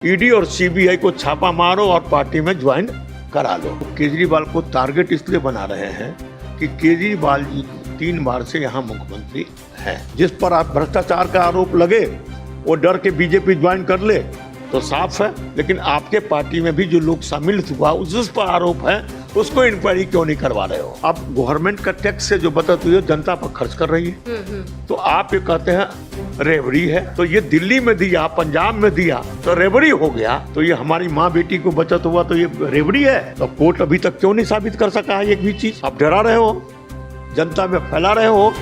ED और CBI को छापा मारो और पार्टी में ज्वाइन करा लो। केजरीवाल को टारगेट इसलिए बना रहे हैं कि केजरीवाल जी 3 बार से यहाँ मुख्यमंत्री हैं। जिस पर आप भ्रष्टाचार का आरोप लगे वो डर के बीजेपी ज्वाइन कर ले तो साफ है, लेकिन आपके पार्टी में भी जो लोग शामिल हुआ उस पर आरोप है, उसको इंक्वायरी क्यों नहीं करवा रहे हो? अब गवर्नमेंट का टैक्स से जो बचत हुई है जनता पर खर्च कर रही है, तो आप ये कहते हैं रेवड़ी है। तो ये दिल्ली में दिया, पंजाब में दिया तो रेवड़ी हो गया, तो ये हमारी माँ बेटी को बचत हुआ तो ये रेवड़ी है। तो कोर्ट अभी तक क्यों नहीं साबित कर सका है एक भी चीज? आप डरा रहे हो, जनता में फैला रहे हो।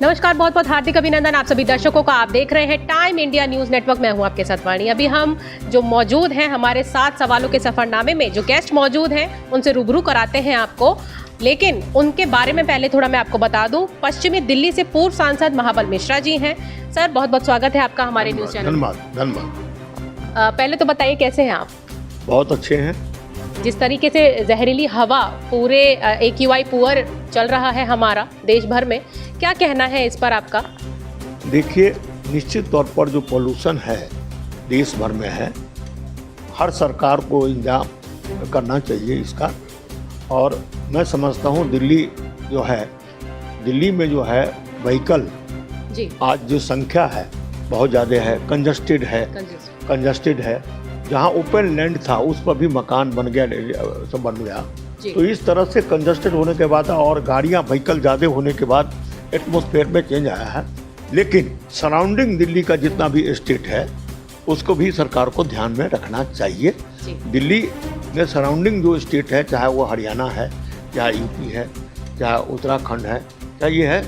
नमस्कार, बहुत बहुत हार्दिक अभिनंदन आप सभी दर्शकों का। आप देख रहे हैं टाइम इंडिया न्यूज नेटवर्क। मैं हूं आपके साथ वाणी। अभी हम जो मौजूद हैं हमारे 7 सवालों के सफरनामे में, जो गेस्ट मौजूद हैं उनसे रूबरू कराते हैं आपको, लेकिन उनके बारे में पहले थोड़ा मैं आपको बता दूं। पश्चिमी दिल्ली से पूर्व सांसद महाबल मिश्रा जी हैं। सर, बहुत बहुत स्वागत है आपका हमारे न्यूज चैनल। धन्यवाद। पहले तो बताइए कैसे हैं आप? बहुत अच्छे हैं। जिस तरीके से जहरीली हवा पूरे AQI पुअर चल रहा है हमारा देश भर में, क्या कहना है इस पर आपका? देखिए, निश्चित तौर पर जो पोल्यूशन है देश भर में है, हर सरकार को इंतजाम करना चाहिए इसका। और मैं समझता हूँ दिल्ली में जो है व्हीकल जी, आज जो संख्या है बहुत ज़्यादा है, कंजस्टेड है। जहाँ ओपन लैंड था उस पर भी मकान बन गया। तो इस तरह से कंजस्टेड होने के बाद और गाड़ियाँ व्हीकल ज़्यादा होने के बाद एटमॉस्फेयर में चेंज आया है। लेकिन सराउंडिंग दिल्ली का जितना भी स्टेट है उसको भी सरकार को ध्यान में रखना चाहिए। दिल्ली में सराउंडिंग जो स्टेट है, चाहे वो हरियाणा है, चाहे यूपी है, चाहे उत्तराखंड है, चाहे ये है,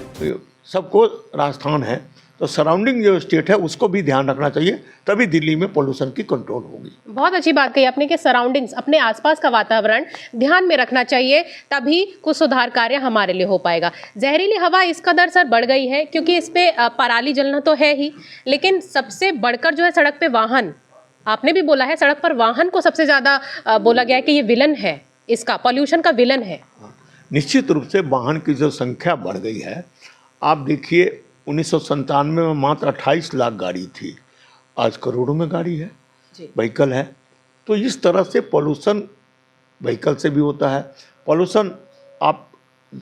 सबको राजस्थान है, तो सराउंडिंग जो स्टेट है उसको भी ध्यान रखना चाहिए, तभी दिल्ली में पोल्यूशन की कंट्रोल होगी। बहुत अच्छी बात कही आपने कि सराउंडिंग्स, अपने आसपास का वातावरण ध्यान में रखना चाहिए, तभी कुछ सुधार कार्य हमारे लिए हो पाएगा। जहरीली हवा इस कदर सर बढ़ गई है क्योंकि इस पे पराली जलना तो है ही, लेकिन सबसे बढ़कर जो है सड़क पे वाहन, आपने भी बोला है सड़क पर वाहन को सबसे ज्यादा बोला गया है कि ये विलन है, इसका पॉल्यूशन का विलन है। निश्चित रूप से वाहन की जो संख्या बढ़ गई है, आप देखिए 1997 में मात्र 28 लाख गाड़ी थी, आज करोड़ों में गाड़ी है, व्हीकल है। तो इस तरह से पोल्यूशन व्हीकल से भी होता है। पोल्यूशन आप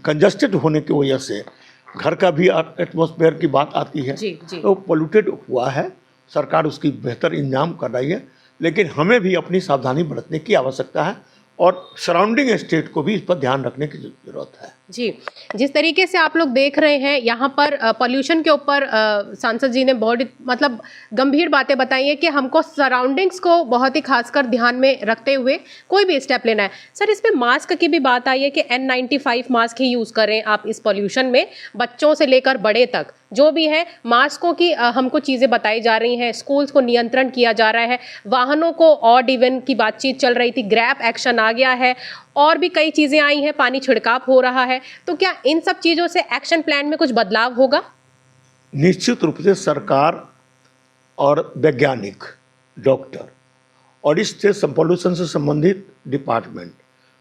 कंजस्टेड होने की वजह से घर का भी एटमॉस्फेयर की बात आती है। तो पोल्यूटेड हुआ है, सरकार उसकी बेहतर इंतजाम कर रही है, लेकिन हमें भी अपनी सावधानी बरतने की आवश्यकता है और सराउंडिंग स्टेट को भी इस पर ध्यान रखने की जरूरत है। जी, जिस तरीके से आप लोग देख रहे हैं यहाँ पर पॉल्यूशन के ऊपर सांसद जी ने बहुत गंभीर बातें बताई हैं कि हमको सराउंडिंग्स को बहुत ही खासकर ध्यान में रखते हुए कोई भी स्टेप लेना है। सर, इस पे मास्क की भी बात आई है कि N95 मास्क ही यूज़ करें आप इस पॉल्यूशन में, बच्चों से लेकर बड़े तक जो भी है, मास्कों की हमको चीज़ें बताई जा रही हैं, स्कूल्स को नियंत्रण किया जा रहा है, वाहनों को ऑड इवन की बातचीत चल रही थी, ग्रैब एक्शन आ गया है, और भी कई चीज़ें आई हैं, पानी छिड़काव हो रहा है। तो क्या इन सब चीज़ों से एक्शन प्लान में कुछ बदलाव होगा? निश्चित रूप से सरकार और वैज्ञानिक, डॉक्टर और इससे पोल्यूशन से संबंधित डिपार्टमेंट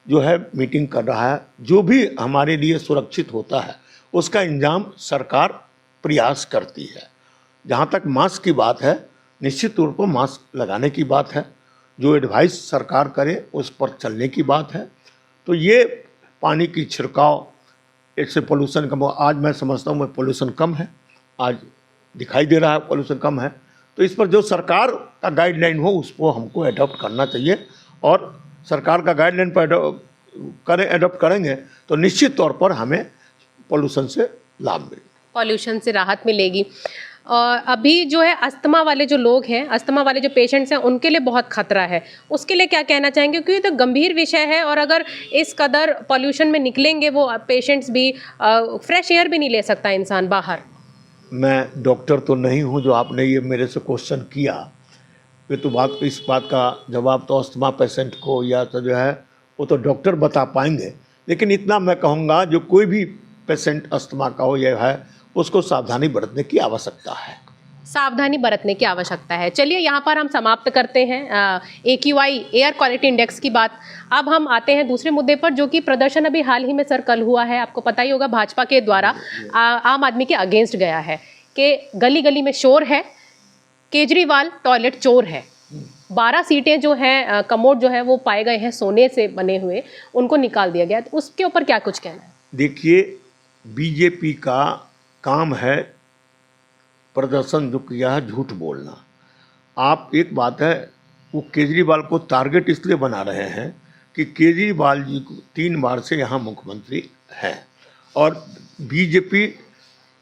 जो है मीटिंग कर रहा है। जो भी हमारे लिए सुरक्षित होता है उसका इंतजाम सरकार प्रयास करती है। जहाँ तक मास्क की बात है, निश्चित तौर पर मास्क लगाने की बात है, जो एडवाइस सरकार करे उस पर चलने की बात है। तो ये पानी की छिड़काव, इससे पोल्यूशन कम। आज मैं समझता हूँ पोल्यूशन कम है, आज दिखाई दे रहा है पोल्यूशन कम है। तो इस पर जो सरकार का गाइडलाइन हो उसको हमको अडॉप्ट करना चाहिए, और सरकार का गाइडलाइन पर अडॉप्ट करेंगे तो निश्चित तौर पर हमें पोल्यूशन से लाभ मिलेगा, पॉल्यूशन से राहत मिलेगी। और अभी जो है अस्थमा वाले जो लोग हैं, अस्थमा वाले जो पेशेंट्स हैं, उनके लिए बहुत खतरा है। उसके लिए क्या कहना चाहेंगे? क्योंकि ये तो गंभीर विषय है, और अगर इस कदर पॉल्यूशन में निकलेंगे वो पेशेंट्स भी, फ्रेश एयर भी नहीं ले सकता इंसान बाहर। मैं डॉक्टर तो नहीं हूँ जो आपने ये मेरे से क्वेश्चन किया, ये तो इस बात का जवाब तो अस्थमा पेशेंट को या तो जो है वो तो डॉक्टर बता पाएंगे। लेकिन इतना मैं कहूँगा, जो कोई भी पेशेंट अस्थमा का हो या है, उसको सावधानी बरतने की आवश्यकता है। सावधानी बरतने की आवश्यकता है। चलिए यहाँ पर हम समाप्त करते हैं AQI एयर क्वालिटी इंडेक्स की बात। अब हम आते हैं दूसरे मुद्दे पर, जो कि प्रदर्शन अभी हाल ही में सर कल हुआ है, आपको पता ही होगा, भाजपा के द्वारा आम आदमी के अगेंस्ट गया है कि गली गली में शोर है, केजरीवाल टॉयलेट चोर है। 12 सीटें जो हैं, कमोड जो है वो पाए गए हैं सोने से बने हुए, उनको निकाल दिया गया। तो उसके ऊपर क्या कुछ कहना है? देखिए, बीजेपी का काम है प्रदर्शन जो किया है झूठ बोलना। आप एक बात है, वो केजरीवाल को टारगेट इसलिए बना रहे हैं कि केजरीवाल जी को 3 बार से यहाँ मुख्यमंत्री हैं और बीजेपी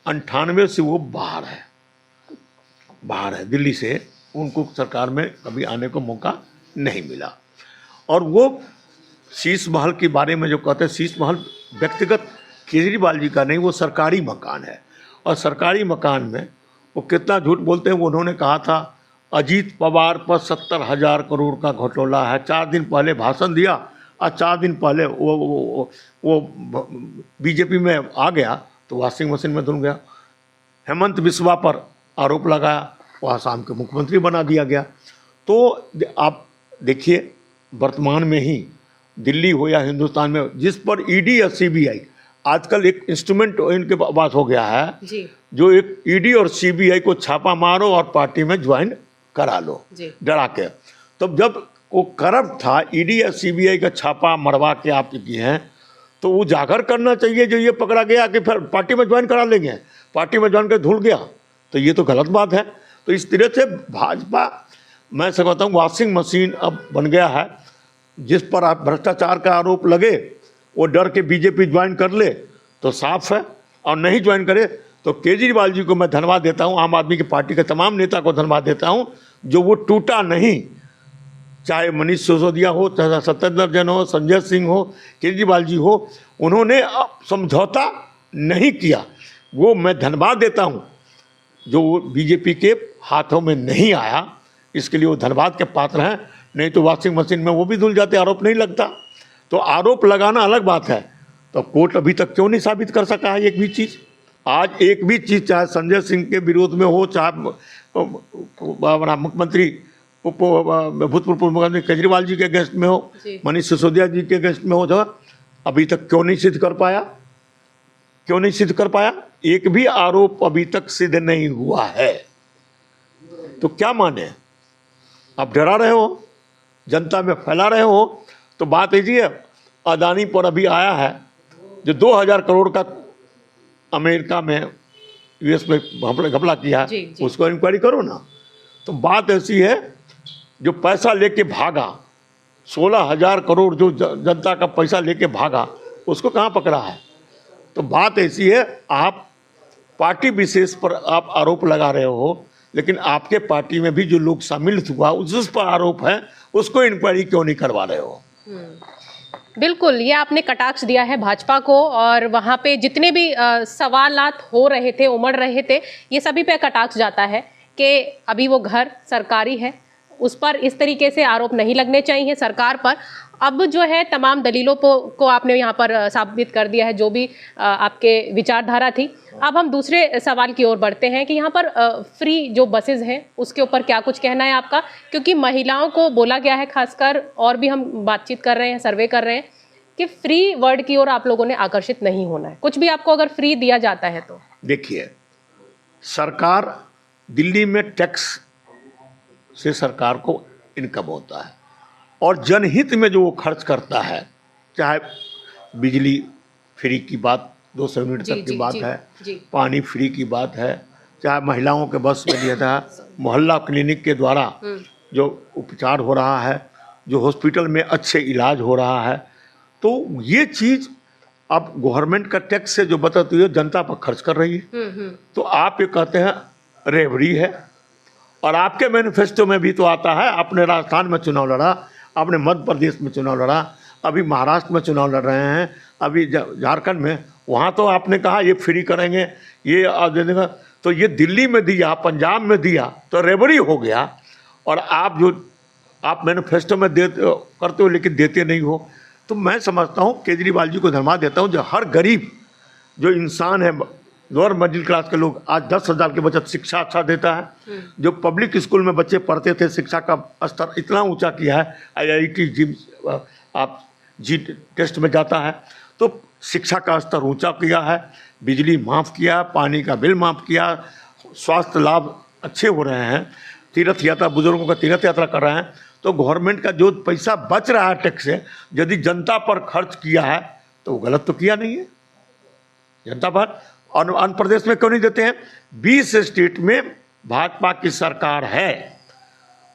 98 से वो बाहर है दिल्ली से, उनको सरकार में कभी आने को मौका नहीं मिला। और वो शीश महल के बारे में जो कहते हैं, शीश महल व्यक्तिगत केजरीवाल जी का नहीं, वो सरकारी मकान है। और सरकारी मकान में वो कितना झूठ बोलते हैं। वो उन्होंने कहा था अजीत पवार पर 70,000 करोड़ का घोटाला है, 4 दिन पहले भाषण दिया और 4 दिन पहले वो बीजेपी में आ गया तो वॉशिंग मशीन में धुल गया। हेमंत बिस्वा पर आरोप लगाया, वो आसाम के मुख्यमंत्री बना दिया गया। तो आप देखिए, वर्तमान में ही दिल्ली हो या हिंदुस्तान में, जिस पर ईडी या सीबीआई, आजकल एक इंस्ट्रूमेंट इनके पास हो गया है जी, जो एक ईडी और सीबीआई को छापा मारो और पार्टी में ज्वाइन करा लो डरा के। तब जब वो करप्ट था, ईडी या सीबीआई का छापा मरवा के आप किए हैं, तो वो जागर करना चाहिए। जो ये पकड़ा गया कि फिर पार्टी में ज्वाइन करा लेंगे, पार्टी में ज्वाइन कर धुल गया, तो ये तो गलत बात है। तो इस तरह से भाजपा, मैं समझता हूँ वॉशिंग मशीन अब बन गया है। जिस पर आप भ्रष्टाचार का आरोप लगे, वो डर के बीजेपी ज्वाइन कर ले तो साफ है, और नहीं ज्वाइन करे तो केजरीवाल जी को मैं धन्यवाद देता हूँ, आम आदमी की पार्टी के तमाम नेता को धन्यवाद देता हूँ जो वो टूटा नहीं। चाहे मनीष सिसोदिया हो, चाहे सत्येंद्र जैन हो, संजय सिंह हो, केजरीवाल जी हो, उन्होंने समझौता नहीं किया। वो मैं धन्यवाद देता हूँ जो बीजेपी के हाथों में नहीं आया, इसके लिए वो धन्यवाद के पात्र हैं। नहीं तो वॉशिंग मशीन में वो भी धुल जाते, आरोप नहीं लगता। तो आरोप लगाना अलग बात है। तो कोर्ट अभी तक क्यों नहीं साबित कर सका है एक भी चीज़? आज एक भी चीज़, चाहे संजय सिंह के विरोध में हो, चाहे मुख्यमंत्री भूतपूर्व मुख्यमंत्री केजरीवाल जी के अगेंस्ट में हो, मनीष सिसोदिया जी के अगेंस्ट में हो, जो अभी तक क्यों नहीं सिद्ध कर पाया? क्यों नहीं सिद्ध कर पाया? एक भी आरोप अभी तक सिद्ध नहीं हुआ है। तो क्या माने? आप डरा रहे हो, जनता में फैला रहे हो। तो बात ऐसी है, अदानी पर अभी आया है जो 2000 करोड़ का अमेरिका में, यूएस में घपला किया है, उसको इंक्वायरी करो ना। तो बात ऐसी है, जो पैसा लेके भागा, 16,000 करोड़ जो जनता का पैसा लेके भागा, उसको कहाँ पकड़ा है? तो बात ऐसी है, आप पार्टी विशेष पर आप आरोप लगा रहे हो, लेकिन आपके पार्टी में भी जो लोग सम्मिलित हुआ उस पर आरोप है, उसको इंक्वायरी क्यों नहीं करवा रहे हो? बिल्कुल, ये आपने कटाक्ष दिया है भाजपा को, और वहाँ पे जितने भी सवालात हो रहे थे, उमड़ रहे थे, ये सभी पे कटाक्ष जाता है कि अभी वो घर सरकारी है, उस पर इस तरीके से आरोप नहीं लगने चाहिए सरकार पर। अब जो है तमाम दलीलों को आपने यहाँ पर साबित कर दिया है, जो भी आपके विचारधारा थी। अब हम दूसरे सवाल की ओर बढ़ते हैं कि यहाँ पर फ्री जो बसेज हैं उसके ऊपर क्या कुछ कहना है आपका? क्योंकि महिलाओं को बोला गया है, खासकर, और भी हम बातचीत कर रहे हैं, सर्वे कर रहे हैं कि फ्री वर्ड की ओर आप लोगों ने आकर्षित नहीं होना है। कुछ भी आपको अगर फ्री दिया जाता है तो देखिए, सरकार दिल्ली में टैक्स से सरकार को इनकम होता है, और जनहित में जो वो खर्च करता है, चाहे बिजली फ्री की बात 200 यूनिट तक की बात है, पानी फ्री की बात है, चाहे महिलाओं के बस में दिया था, मोहल्ला क्लिनिक के द्वारा जो उपचार हो रहा है, जो हॉस्पिटल में अच्छे इलाज हो रहा है, तो ये चीज़ अब गवर्नमेंट का टैक्स से जो बचत हुई है जनता पर खर्च कर रही है। तो आप ये कहते हैं रेवड़ी है, और आपके मैनिफेस्टो में भी तो आता है, आपने राजस्थान में चुनाव लड़ा, आपने मध्य प्रदेश में चुनाव लड़ा, अभी महाराष्ट्र में चुनाव लड़ रहे हैं, अभी झारखंड में, वहाँ तो आपने कहा ये फ्री करेंगे, ये देगा। तो ये दिल्ली में दिया, पंजाब में दिया, तो रेवड़ी हो गया। और आप मैनिफेस्टो में करते हो लेकिन देते नहीं हो। तो मैं समझता हूँ केजरीवाल जी को धन्यवाद देता हूँ, जो हर गरीब जो इंसान है लोअर मिडिल क्लास के लोग आज 10,000 की बचत शिक्षा अच्छा देता है। जो पब्लिक स्कूल में बच्चे पढ़ते थे, शिक्षा का स्तर इतना ऊंचा किया है। IIT जी आप जी टेस्ट में जाता है तो शिक्षा का स्तर ऊंचा किया है, बिजली माफ़ किया, पानी का बिल माफ़ किया, स्वास्थ्य लाभ अच्छे हो रहे हैं, तीर्थ यात्रा बुजुर्गों का तीर्थ यात्रा कर रहे हैं। तो गवर्नमेंट का जो पैसा बच रहा है टैक्स से, यदि जनता पर खर्च किया है तो वो गलत तो किया नहीं है। जनता पर और आंध्र प्रदेश में क्यों नहीं देते हैं? 20 स्टेट में भाजपा की सरकार है,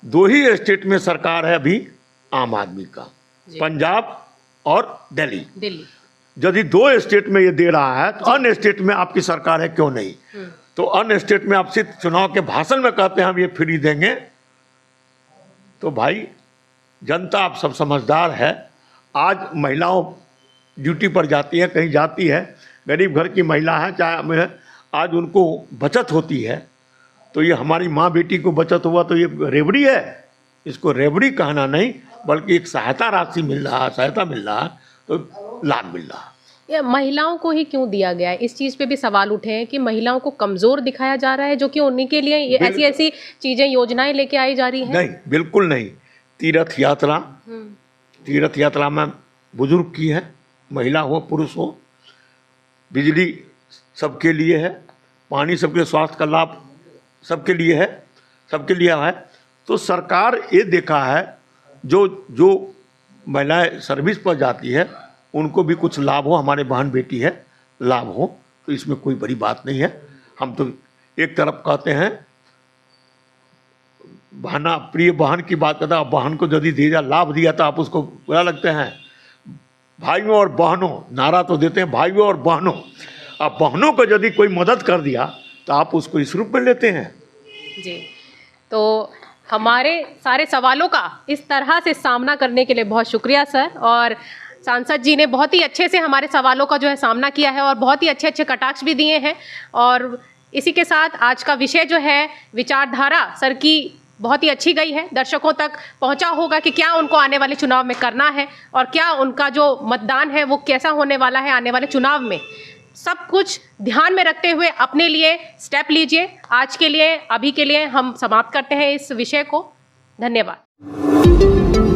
2 ही स्टेट में सरकार है अभी आम आदमी का, पंजाब और दिल्ली। यदि 2 स्टेट में ये दे रहा है तो अन्य स्टेट में आपकी सरकार है क्यों नहीं? तो अन्य स्टेट में आपसे चुनाव के भाषण में कहते हैं हम ये फ्री देंगे। तो भाई जनता आप सब समझदार है। आज महिलाओं ड्यूटी पर जाती है, कहीं जाती है, गरीब घर की महिला है, चाहे आज उनको बचत होती है, तो ये हमारी माँ बेटी को बचत हुआ तो ये रेवड़ी है? इसको रेवड़ी कहना नहीं, बल्कि एक सहायता राशि मिल रहा है, सहायता मिल रहा है, तो लाभ मिल रहा है। ये महिलाओं को ही क्यों दिया गया है? इस चीज़ पे भी सवाल उठे हैं कि महिलाओं को कमज़ोर दिखाया जा रहा है, जो कि उन्हीं के लिए ये ऐसी चीज़ें, योजनाएं लेके आई जा रही हैं। नहीं, बिल्कुल नहीं। तीर्थ यात्रा में बुजुर्ग की है, महिला हो पुरुष हो, बिजली सबके लिए है, पानी सबके, स्वास्थ्य का लाभ सबके लिए है, सबके लिए है। तो सरकार ये देखा है जो महिलाएं सर्विस पर जाती है उनको भी कुछ लाभ हो, हमारे बहन बेटी है लाभ हो, तो इसमें कोई बड़ी बात नहीं है। हम तो एक तरफ कहते हैं बहना, प्रिय बहन की बात करता है, बहन को यदि दिया लाभ दिया तो आप उसको बुरा लगते हैं। भाइयों और बहनों नारा तो देते हैं, भाइयों और बहनों। अब बहनों को यदि कोई मदद कर दिया तो आप उसको इस रूप में लेते हैं। जी, तो हमारे सारे सवालों का इस तरह से सामना करने के लिए बहुत शुक्रिया सर। और सांसद जी ने बहुत ही अच्छे से हमारे सवालों का जो है सामना किया है और बहुत ही अच्छे अच्छे कटाक्ष भी दिए हैं। और इसी के साथ आज का विषय जो है विचारधारा सर की बहुत ही अच्छी गई है, दर्शकों तक पहुंचा होगा कि क्या उनको आने वाले चुनाव में करना है और क्या उनका जो मतदान है वो कैसा होने वाला है आने वाले चुनाव में। सब कुछ ध्यान में रखते हुए अपने लिए स्टेप लीजिए। आज के लिए, अभी के लिए हम समाप्त करते हैं इस विषय को। धन्यवाद।